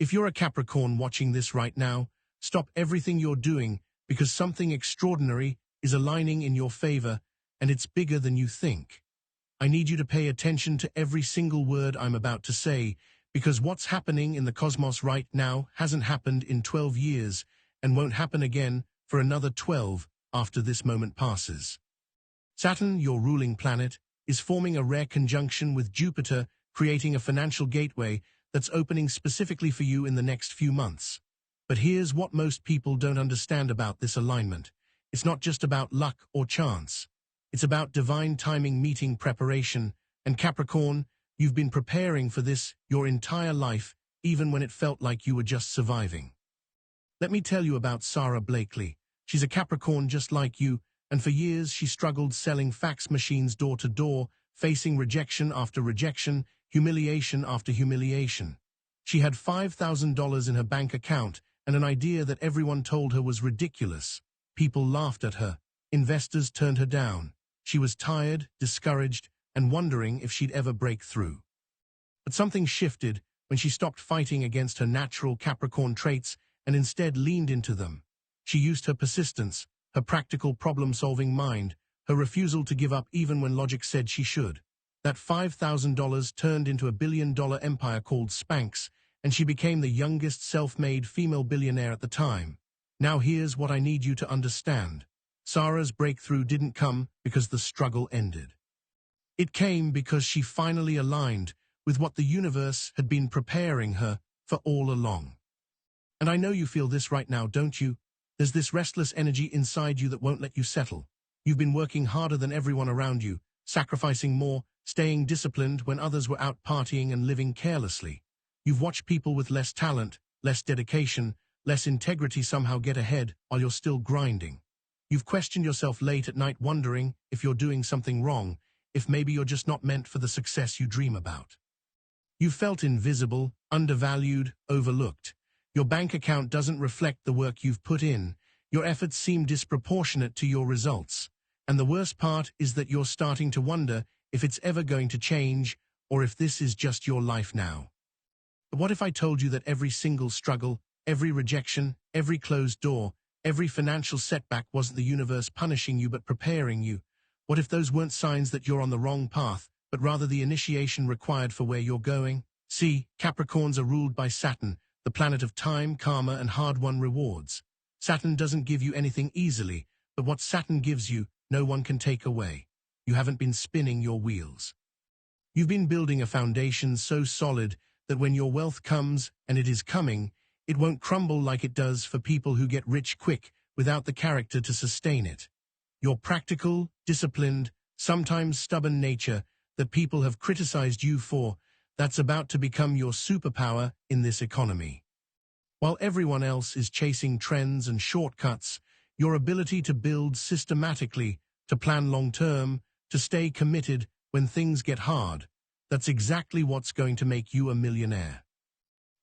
If you're a Capricorn watching this right now, stop everything you're doing because something extraordinary is aligning in your favor, and it's bigger than you think. I need you to pay attention to every single word I'm about to say, because what's happening in the cosmos right now hasn't happened in 12 years and won't happen again for another 12 after this moment passes. Saturn, your ruling planet, is forming a rare conjunction with Jupiter, creating a financial gateway that's opening specifically for you in the next few months. But here's what most people don't understand about this alignment. It's not just about luck or chance. It's about divine timing meeting preparation. And Capricorn, you've been preparing for this your entire life, even when it felt like you were just surviving. Let me tell you about Sarah Blakely. She's a Capricorn just like you, and for years she struggled selling fax machines door to door, facing rejection after rejection, humiliation after humiliation. She had $5,000 in her bank account and an idea that everyone told her was ridiculous. People laughed at her. Investors turned her down. She was tired, discouraged, and wondering if she'd ever break through. But something shifted when she stopped fighting against her natural Capricorn traits and instead leaned into them. She used her persistence, her practical problem-solving mind, her refusal to give up even when logic said she should. That $5,000 turned into a billion-dollar empire called Spanx, and she became the youngest self-made female billionaire at the time. Now here's what I need you to understand. Sarah's breakthrough didn't come because the struggle ended. It came because she finally aligned with what the universe had been preparing her for all along. And I know you feel this right now, don't you? There's this restless energy inside you that won't let you settle. You've been working harder than everyone around you, sacrificing more, staying disciplined when others were out partying and living carelessly. You've watched people with less talent, less dedication, less integrity somehow get ahead while you're still grinding. You've questioned yourself late at night wondering if you're doing something wrong, if maybe you're just not meant for the success you dream about. You've felt invisible, undervalued, overlooked. Your bank account doesn't reflect the work you've put in. Your efforts seem disproportionate to your results. And the worst part is that you're starting to wonder if it's ever going to change or if this is just your life now. But what if I told you that every single struggle, every rejection, every closed door, every financial setback wasn't the universe punishing you but preparing you? What if those weren't signs that you're on the wrong path, but rather the initiation required for where you're going? See, Capricorns are ruled by Saturn, the planet of time, karma, and hard-won rewards. Saturn doesn't give you anything easily, but what Saturn gives you, no one can take away. You haven't been spinning your wheels. You've been building a foundation so solid that when your wealth comes, and it is coming, it won't crumble like it does for people who get rich quick without the character to sustain it. Your practical, disciplined, sometimes stubborn nature that people have criticized you for, that's about to become your superpower in this economy. While everyone else is chasing trends and shortcuts, your ability to build systematically, to plan long-term, to stay committed when things get hard, that's exactly what's going to make you a millionaire.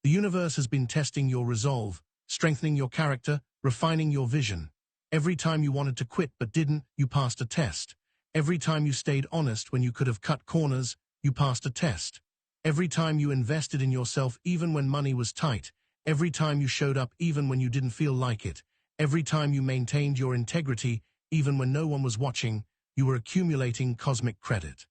The universe has been testing your resolve, strengthening your character, refining your vision. Every time you wanted to quit but didn't, you passed a test. Every time you stayed honest when you could have cut corners, you passed a test. Every time you invested in yourself even when money was tight, every time you showed up even when you didn't feel like it, every time you maintained your integrity even when no one was watching, you were accumulating cosmic credit.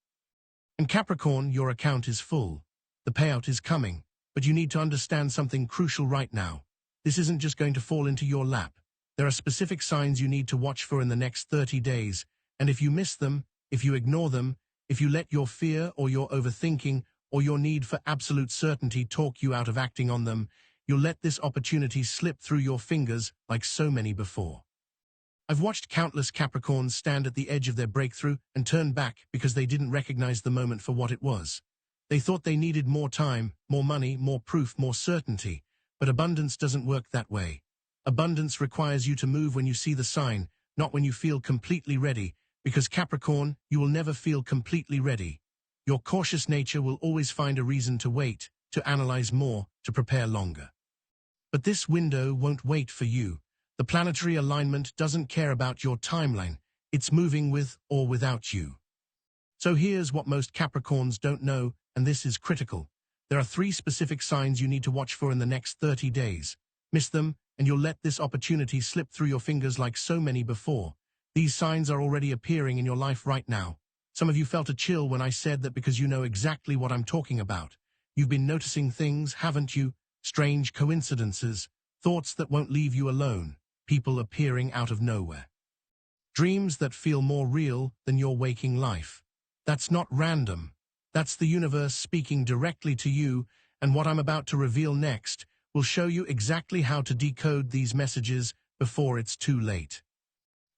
And Capricorn, your account is full. The payout is coming, but you need to understand something crucial right now. This isn't just going to fall into your lap. There are specific signs you need to watch for in the next 30 days, and if you miss them, if you ignore them, if you let your fear or your overthinking or your need for absolute certainty talk you out of acting on them, you'll let this opportunity slip through your fingers like so many before. I've watched countless Capricorns stand at the edge of their breakthrough and turn back because they didn't recognize the moment for what it was. They thought they needed more time, more money, more proof, more certainty. But abundance doesn't work that way. Abundance requires you to move when you see the sign, not when you feel completely ready, because Capricorn, you will never feel completely ready. Your cautious nature will always find a reason to wait, to analyze more, to prepare longer. But this window won't wait for you. The planetary alignment doesn't care about your timeline. It's moving with or without you. So here's what most Capricorns don't know, and this is critical. There are 3 specific signs you need to watch for in the next 30 days. Miss them, and you'll let this opportunity slip through your fingers like so many before. These signs are already appearing in your life right now. Some of you felt a chill when I said that because you know exactly what I'm talking about. You've been noticing things, haven't you? Strange coincidences, thoughts that won't leave you alone, people appearing out of nowhere. Dreams that feel more real than your waking life. That's not random. That's the universe speaking directly to you, and what I'm about to reveal next will show you exactly how to decode these messages before it's too late.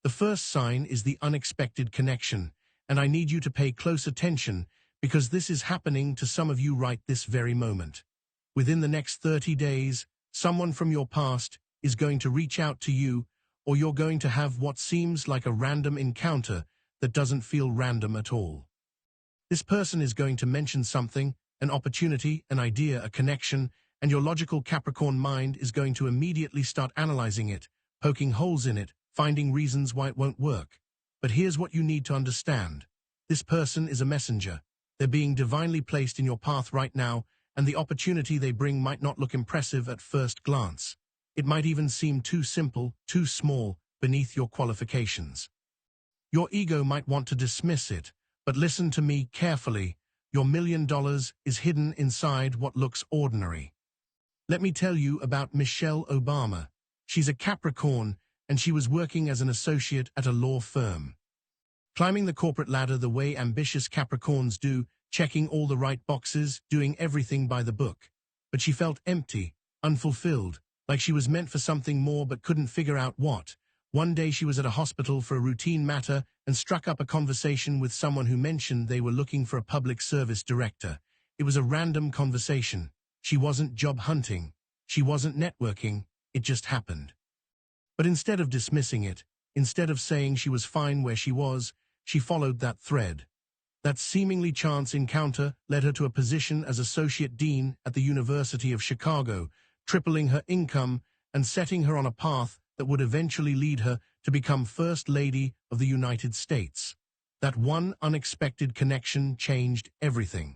The first sign is the unexpected connection, and I need you to pay close attention because this is happening to some of you right this very moment. Within the next 30 days, someone from your past is going to reach out to you, or you're going to have what seems like a random encounter that doesn't feel random at all. This person is going to mention something, an opportunity, an idea, a connection, and your logical Capricorn mind is going to immediately start analyzing it, poking holes in it, finding reasons why it won't work. But here's what you need to understand. This person is a messenger. They're being divinely placed in your path right now, and the opportunity they bring might not look impressive at first glance. It might even seem too simple, too small, beneath your qualifications. Your ego might want to dismiss it, but listen to me carefully. Your $1 million is hidden inside what looks ordinary. Let me tell you about Michelle Obama. She's a Capricorn, and she was working as an associate at a law firm. Climbing the corporate ladder the way ambitious Capricorns do, checking all the right boxes, doing everything by the book. But she felt empty, unfulfilled, like she was meant for something more but couldn't figure out what. One day she was at a hospital for a routine matter and struck up a conversation with someone who mentioned they were looking for a public service director. It was a random conversation. She wasn't job hunting. She wasn't networking. It just happened. But instead of dismissing it, instead of saying she was fine where she was, she followed that thread. That seemingly chance encounter led her to a position as Associate Dean at the University of Chicago, tripling her income and setting her on a path that would eventually lead her to become First Lady of the United States. That one unexpected connection changed everything.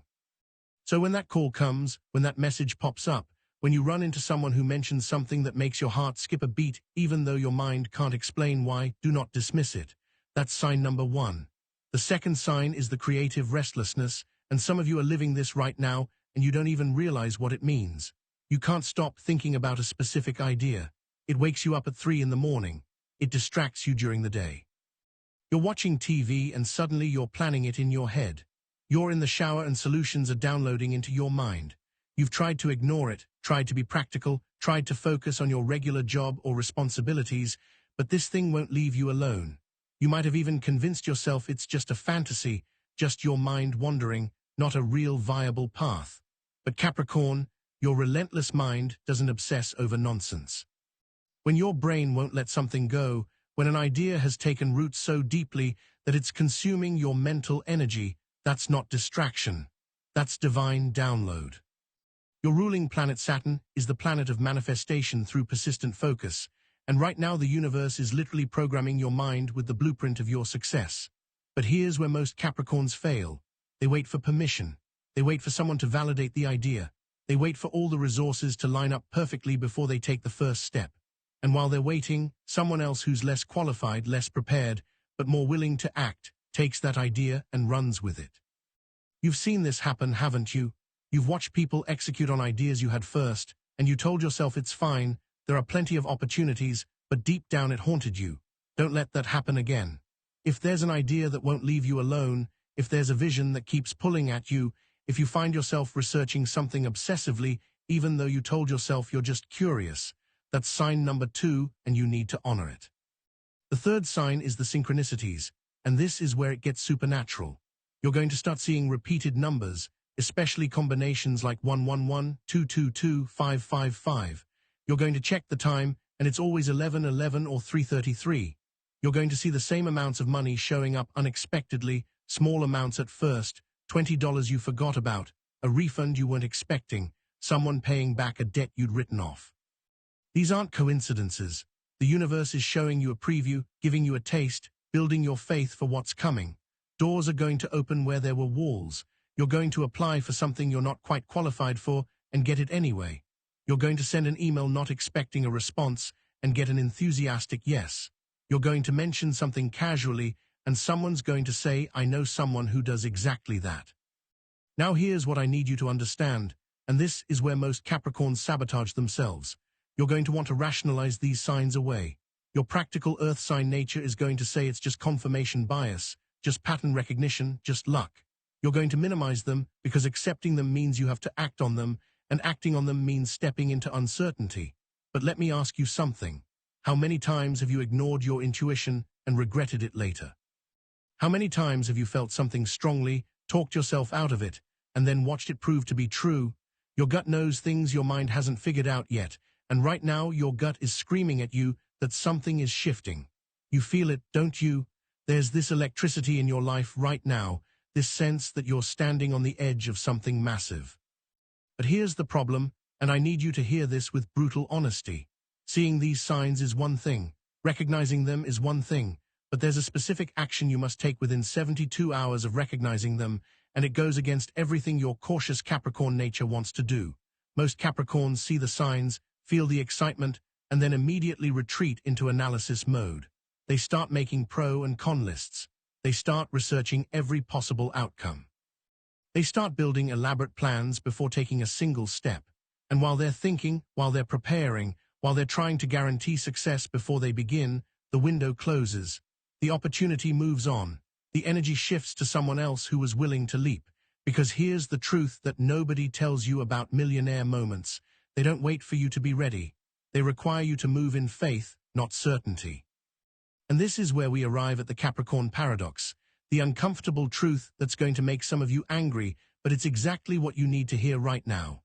So when that call comes, when that message pops up, when you run into someone who mentions something that makes your heart skip a beat, even though your mind can't explain why, do not dismiss it. That's sign number 1. The second sign is the creative restlessness, and some of you are living this right now, and you don't even realize what it means. You can't stop thinking about a specific idea. It wakes you up at 3 in the morning. It distracts you during the day. You're watching TV and suddenly you're planning it in your head. You're in the shower and solutions are downloading into your mind. You've tried to ignore it, tried to be practical, tried to focus on your regular job or responsibilities, but this thing won't leave you alone. You might have even convinced yourself it's just a fantasy, just your mind wandering, not a real viable path. But Capricorn, your relentless mind doesn't obsess over nonsense. When your brain won't let something go, when an idea has taken root so deeply that it's consuming your mental energy, that's not distraction. That's divine download. Your ruling planet Saturn is the planet of manifestation through persistent focus, and right now the universe is literally programming your mind with the blueprint of your success. But here's where most Capricorns fail. They wait for permission. They wait for someone to validate the idea. They wait for all the resources to line up perfectly before they take the first step. And while they're waiting, someone else who's less qualified, less prepared, but more willing to act, takes that idea and runs with it. You've seen this happen, haven't you? You've watched people execute on ideas you had first, and you told yourself it's fine, there are plenty of opportunities, but deep down it haunted you. Don't let that happen again. If there's an idea that won't leave you alone, if there's a vision that keeps pulling at you, if you find yourself researching something obsessively, even though you told yourself you're just curious, that's sign number 2, and you need to honor it. The third sign is the synchronicities, and this is where it gets supernatural. You're going to start seeing repeated numbers, especially combinations like 111, 222, 555. You're going to check the time, and it's always 11:11 or 3:33. You're going to see the same amounts of money showing up unexpectedly, small amounts at first, $20 you forgot about, a refund you weren't expecting, someone paying back a debt you'd written off. These aren't coincidences. The universe is showing you a preview, giving you a taste, building your faith for what's coming. Doors are going to open where there were walls. You're going to apply for something you're not quite qualified for and get it anyway. You're going to send an email not expecting a response and get an enthusiastic yes. You're going to mention something casually and someone's going to say, I know someone who does exactly that. Now here's what I need you to understand, and this is where most Capricorns sabotage themselves. You're going to want to rationalize these signs away. Your practical earth sign nature is going to say it's just confirmation bias, just pattern recognition, just luck. You're going to minimize them because accepting them means you have to act on them, and acting on them means stepping into uncertainty. But let me ask you something. How many times have you ignored your intuition and regretted it later? How many times have you felt something strongly, talked yourself out of it, and then watched it prove to be true? Your gut knows things your mind hasn't figured out yet, and right now your gut is screaming at you that something is shifting. You feel it, don't you? There's this electricity in your life right now, this sense that you're standing on the edge of something massive. But here's the problem, and I need you to hear this with brutal honesty. Seeing these signs is one thing, recognizing them is one thing, but there's a specific action you must take within 72 hours of recognizing them, and it goes against everything your cautious Capricorn nature wants to do. Most Capricorns see the signs, feel the excitement, and then immediately retreat into analysis mode. They start making pro and con lists. They start researching every possible outcome. They start building elaborate plans before taking a single step. And while they're thinking, while they're preparing, while they're trying to guarantee success before they begin, the window closes. The opportunity moves on. The energy shifts to someone else who was willing to leap. Because here's the truth that nobody tells you about millionaire moments. They don't wait for you to be ready. They require you to move in faith, not certainty. And this is where we arrive at the Capricorn paradox, the uncomfortable truth that's going to make some of you angry, but it's exactly what you need to hear right now.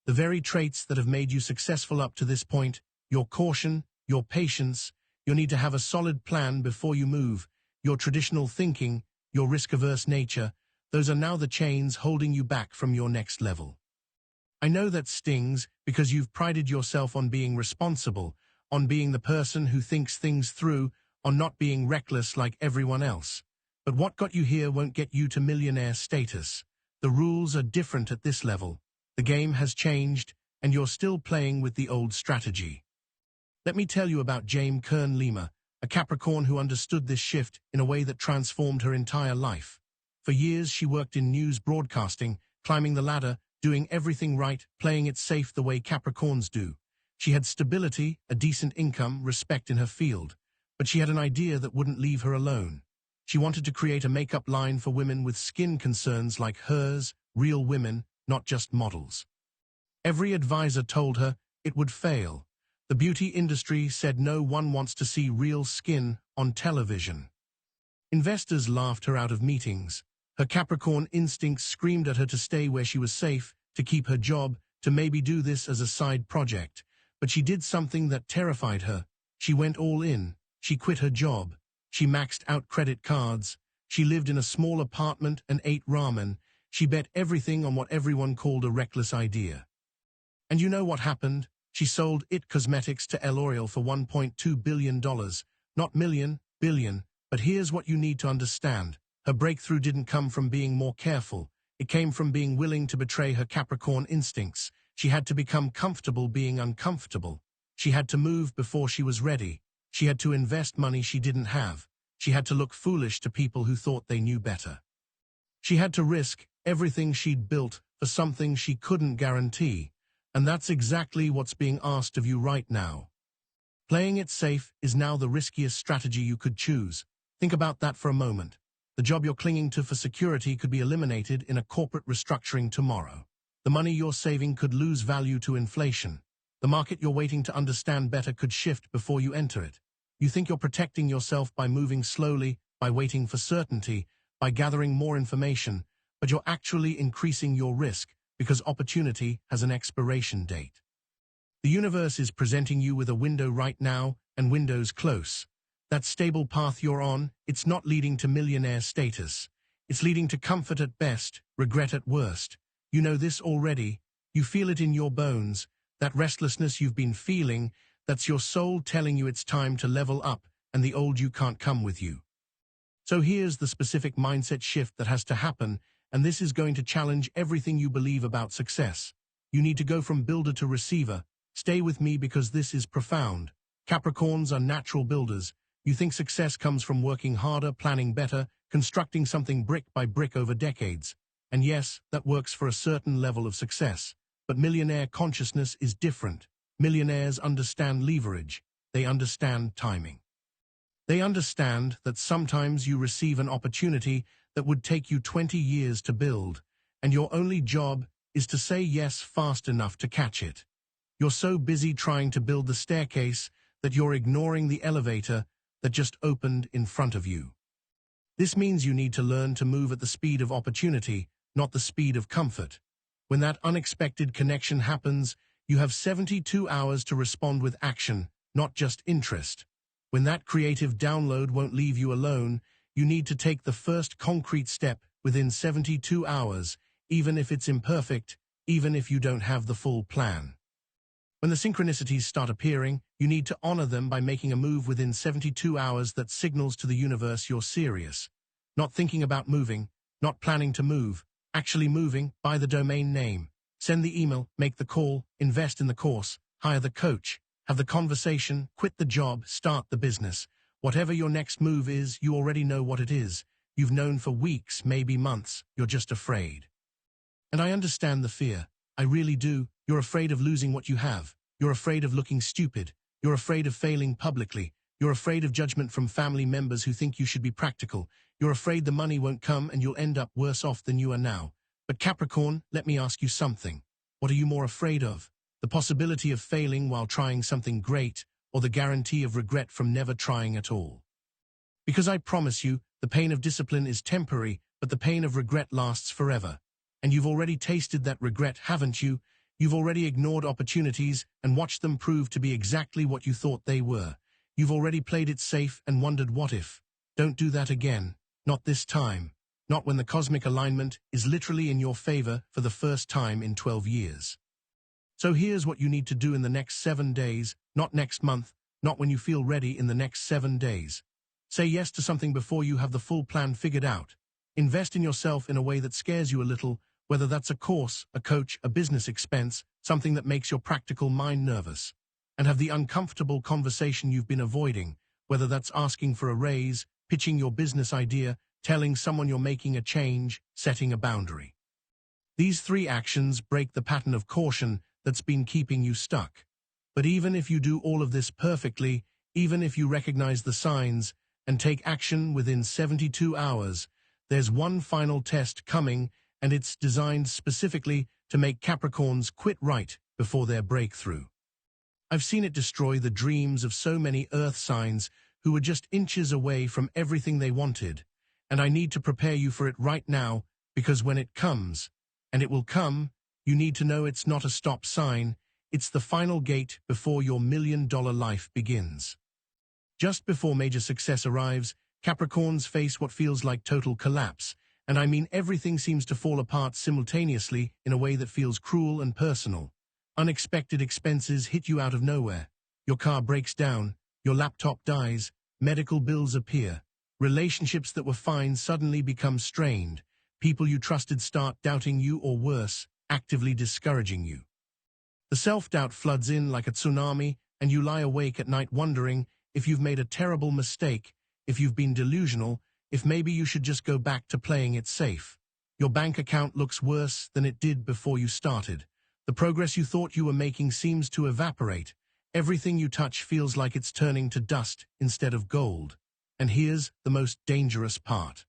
The very traits that have made you successful up to this point, your caution, your patience, your need to have a solid plan before you move, your traditional thinking, your risk-averse nature, those are now the chains holding you back from your next level. I know that stings because you've prided yourself on being responsible, on being the person who thinks things through, on not being reckless like everyone else. But what got you here won't get you to millionaire status. The rules are different at this level. The game has changed, and you're still playing with the old strategy. Let me tell you about Jane Kern Lima, a Capricorn who understood this shift in a way that transformed her entire life. For years, she worked in news broadcasting, climbing the ladder, doing everything right, playing it safe the way Capricorns do. She had stability, a decent income, respect in her field. But she had an idea that wouldn't leave her alone. She wanted to create a makeup line for women with skin concerns like hers, real women, not just models. Every advisor told her it would fail. The beauty industry said no one wants to see real skin on television. Investors laughed her out of meetings. Her Capricorn instincts screamed at her to stay where she was safe, to keep her job, to maybe do this as a side project. But she did something that terrified her. She went all in. She quit her job. She maxed out credit cards. She lived in a small apartment and ate ramen. She bet everything on what everyone called a reckless idea. And you know what happened? She sold IT Cosmetics to L'Oreal for $1.2 billion. Not million, billion. But here's what you need to understand. Her breakthrough didn't come from being more careful. It came from being willing to betray her Capricorn instincts. She had to become comfortable being uncomfortable. She had to move before she was ready. She had to invest money she didn't have. She had to look foolish to people who thought they knew better. She had to risk everything she'd built for something she couldn't guarantee. And that's exactly what's being asked of you right now. Playing it safe is now the riskiest strategy you could choose. Think about that for a moment. The job you're clinging to for security could be eliminated in a corporate restructuring tomorrow. The money you're saving could lose value to inflation. The market you're waiting to understand better could shift before you enter it. You think you're protecting yourself by moving slowly, by waiting for certainty, by gathering more information, but you're actually increasing your risk because opportunity has an expiration date. The universe is presenting you with a window right now, and windows close. That stable path you're on, it's not leading to millionaire status. It's leading to comfort at best, regret at worst. You know this already. You feel it in your bones. That restlessness you've been feeling, that's your soul telling you it's time to level up and the old you can't come with you. So here's the specific mindset shift that has to happen, and this is going to challenge everything you believe about success. You need to go from builder to receiver. Stay with me because this is profound. Capricorns are natural builders. You think success comes from working harder, planning better, constructing something brick by brick over decades. And yes, that works for a certain level of success. But millionaire consciousness is different. Millionaires understand leverage. They understand timing. They understand that sometimes you receive an opportunity that would take you 20 years to build, and your only job is to say yes fast enough to catch it. You're so busy trying to build the staircase that you're ignoring the elevator that just opened in front of you. This means you need to learn to move at the speed of opportunity, not the speed of comfort. When that unexpected connection happens, you have 72 hours to respond with action, not just interest. When that creative download won't leave you alone, you need to take the first concrete step within 72 hours, even if it's imperfect, even if you don't have the full plan. When the synchronicities start appearing, you need to honor them by making a move within 72 hours that signals to the universe you're serious. Not thinking about moving, not planning to move, actually moving. Buy the domain name, send the email, make the call, invest in the course, hire the coach, have the conversation, quit the job, start the business. Whatever your next move is, you already know what it is. You've known for weeks, maybe months. You're just afraid. And I understand the fear. I really do. You're afraid of losing what you have. You're afraid of looking stupid. You're afraid of failing publicly. You're afraid of judgment from family members who think you should be practical. You're afraid the money won't come and you'll end up worse off than you are now. But Capricorn, let me ask you something. What are you more afraid of? The possibility of failing while trying something great, or the guarantee of regret from never trying at all? Because I promise you, the pain of discipline is temporary, but the pain of regret lasts forever. And you've already tasted that regret, haven't you? You've already ignored opportunities and watched them prove to be exactly what you thought they were. You've already played it safe and wondered what if. Don't do that again. Not this time. Not when the cosmic alignment is literally in your favor for the first time in 12 years. So here's what you need to do in the next 7 days, not next month, not when you feel ready, in the next 7 days. Say yes to something before you have the full plan figured out. Invest in yourself in a way that scares you a little, whether that's a course, a coach, a business expense, something that makes your practical mind nervous. And have the uncomfortable conversation you've been avoiding, whether that's asking for a raise, pitching your business idea, telling someone you're making a change, setting a boundary. These 3 actions break the pattern of caution that's been keeping you stuck. But even if you do all of this perfectly, even if you recognize the signs and take action within 72 hours, there's one final test coming, and it's designed specifically to make Capricorns quit right before their breakthrough. I've seen it destroy the dreams of so many earth signs who were just inches away from everything they wanted, and I need to prepare you for it right now, because when it comes, and it will come, you need to know it's not a stop sign, it's the final gate before your $1,000,000 life begins. Just before major success arrives, Capricorns face what feels like total collapse, and I mean everything seems to fall apart simultaneously in a way that feels cruel and personal. Unexpected expenses hit you out of nowhere. Your car breaks down, your laptop dies, medical bills appear. Relationships that were fine suddenly become strained. People you trusted start doubting you, or worse, actively discouraging you. The self-doubt floods in like a tsunami, and you lie awake at night wondering if you've made a terrible mistake, if you've been delusional, if maybe you should just go back to playing it safe. Your bank account looks worse than it did before you started. The progress you thought you were making seems to evaporate. Everything you touch feels like it's turning to dust instead of gold. And here's the most dangerous part.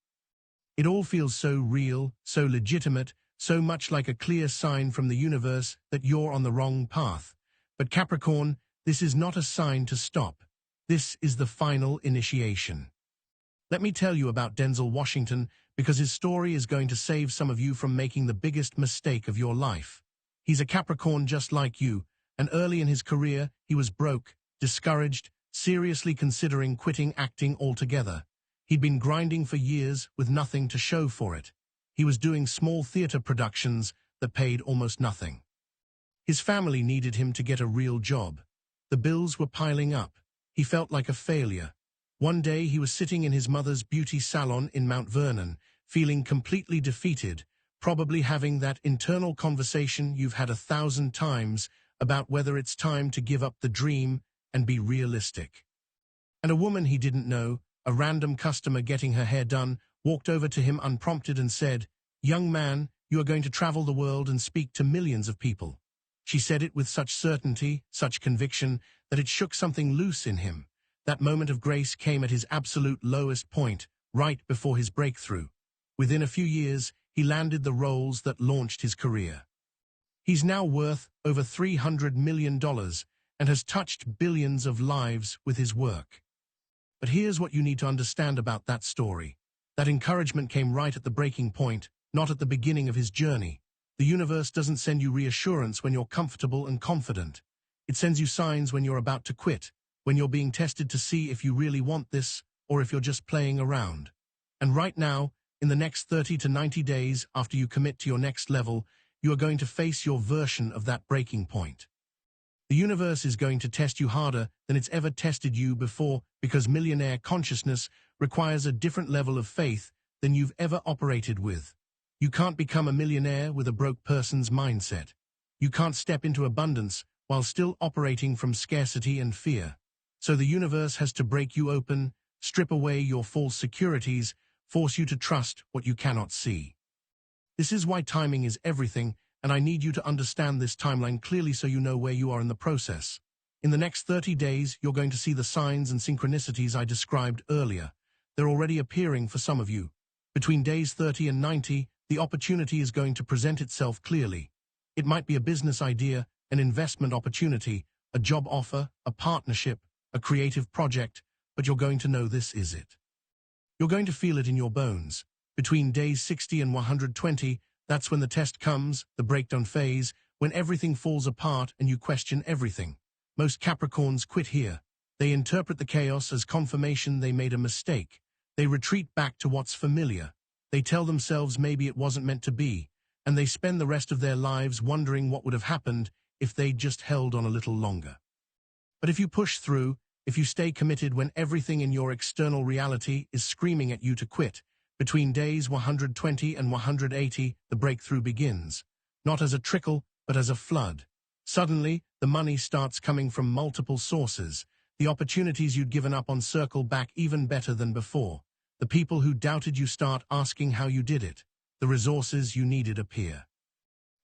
It all feels so real, so legitimate, so much like a clear sign from the universe that you're on the wrong path. But Capricorn, this is not a sign to stop. This is the final initiation. Let me tell you about Denzel Washington, because his story is going to save some of you from making the biggest mistake of your life. He's a Capricorn just like you, and early in his career, he was broke, discouraged, seriously considering quitting acting altogether. He'd been grinding for years with nothing to show for it. He was doing small theater productions that paid almost nothing. His family needed him to get a real job. The bills were piling up. He felt like a failure. One day he was sitting in his mother's beauty salon in Mount Vernon, feeling completely defeated, probably having that internal conversation you've had 1,000 times about whether it's time to give up the dream and be realistic. And a woman he didn't know, a random customer getting her hair done, walked over to him unprompted and said, "Young man, you are going to travel the world and speak to millions of people." She said it with such certainty, such conviction, that it shook something loose in him. That moment of grace came at his absolute lowest point, right before his breakthrough. Within a few years, he landed the roles that launched his career. He's now worth over $300 million and has touched billions of lives with his work. But here's what you need to understand about that story. That encouragement came right at the breaking point, not at the beginning of his journey. The universe doesn't send you reassurance when you're comfortable and confident. It sends you signs when you're about to quit, when you're being tested to see if you really want this or if you're just playing around. And right now, in the next 30 to 90 days after you commit to your next level, you are going to face your version of that breaking point. The universe is going to test you harder than it's ever tested you before because millionaire consciousness requires a different level of faith than you've ever operated with. You can't become a millionaire with a broke person's mindset. You can't step into abundance while still operating from scarcity and fear. So the universe has to break you open, strip away your false securities, force you to trust what you cannot see. This is why timing is everything, and I need you to understand this timeline clearly so you know where you are in the process. In the next 30 days, you're going to see the signs and synchronicities I described earlier. They're already appearing for some of you. Between days 30 and 90, the opportunity is going to present itself clearly. It might be a business idea, an investment opportunity, a job offer, a partnership, a creative project, but you're going to know this is it. You're going to feel it in your bones. Between days 60 and 120, that's when the test comes, the breakdown phase, when everything falls apart and you question everything. Most Capricorns quit here. They interpret the chaos as confirmation they made a mistake. They retreat back to what's familiar. They tell themselves maybe it wasn't meant to be, and they spend the rest of their lives wondering what would have happened if they'd just held on a little longer. But if you push through, if you stay committed when everything in your external reality is screaming at you to quit, between days 120 and 180, the breakthrough begins. Not as a trickle, but as a flood. Suddenly, the money starts coming from multiple sources. The opportunities you'd given up on circle back even better than before. The people who doubted you start asking how you did it. The resources you needed appear.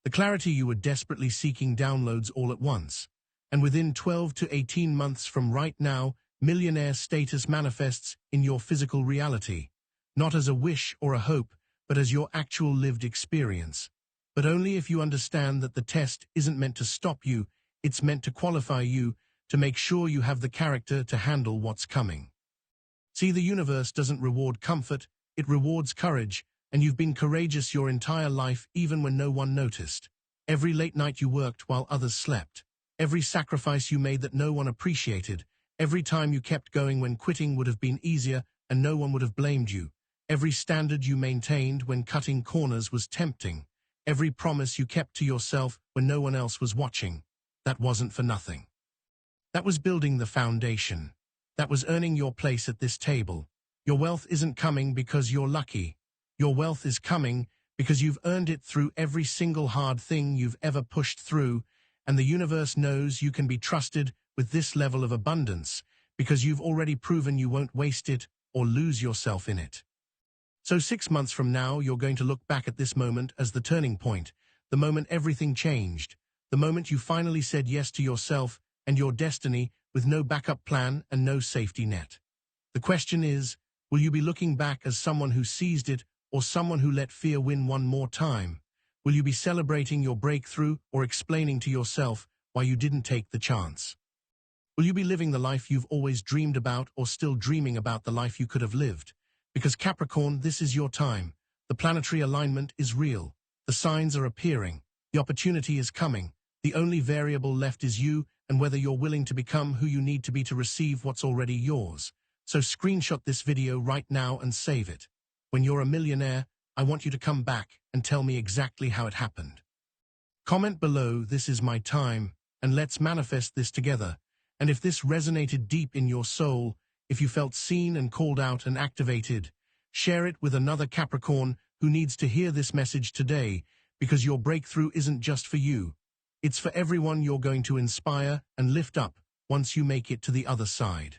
The clarity you were desperately seeking downloads all at once. And within 12 to 18 months from right now, millionaire status manifests in your physical reality. Not as a wish or a hope, but as your actual lived experience. But only if you understand that the test isn't meant to stop you, it's meant to qualify you, to make sure you have the character to handle what's coming. See, the universe doesn't reward comfort, it rewards courage, and you've been courageous your entire life even when no one noticed. Every late night you worked while others slept. Every sacrifice you made that no one appreciated. Every time you kept going when quitting would have been easier and no one would have blamed you. Every standard you maintained when cutting corners was tempting. Every promise you kept to yourself when no one else was watching. That wasn't for nothing. That was building the foundation. That was earning your place at this table. Your wealth isn't coming because you're lucky. Your wealth is coming because you've earned it through every single hard thing you've ever pushed through, and the universe knows you can be trusted with this level of abundance because you've already proven you won't waste it or lose yourself in it. So 6 months from now, you're going to look back at this moment as the turning point, the moment everything changed, the moment you finally said yes to yourself and your destiny with no backup plan and no safety net. The question is, will you be looking back as someone who seized it or someone who let fear win one more time? Will you be celebrating your breakthrough or explaining to yourself why you didn't take the chance? Will you be living the life you've always dreamed about or still dreaming about the life you could have lived? Because Capricorn, this is your time. The planetary alignment is real. The signs are appearing. The opportunity is coming. The only variable left is you and whether you're willing to become who you need to be to receive what's already yours. So screenshot this video right now and save it. When you're a millionaire, I want you to come back and tell me exactly how it happened. Comment below, "This is my time," and let's manifest this together. And if this resonated deep in your soul, if you felt seen and called out and activated, share it with another Capricorn who needs to hear this message today, because your breakthrough isn't just for you. It's for everyone you're going to inspire and lift up once you make it to the other side.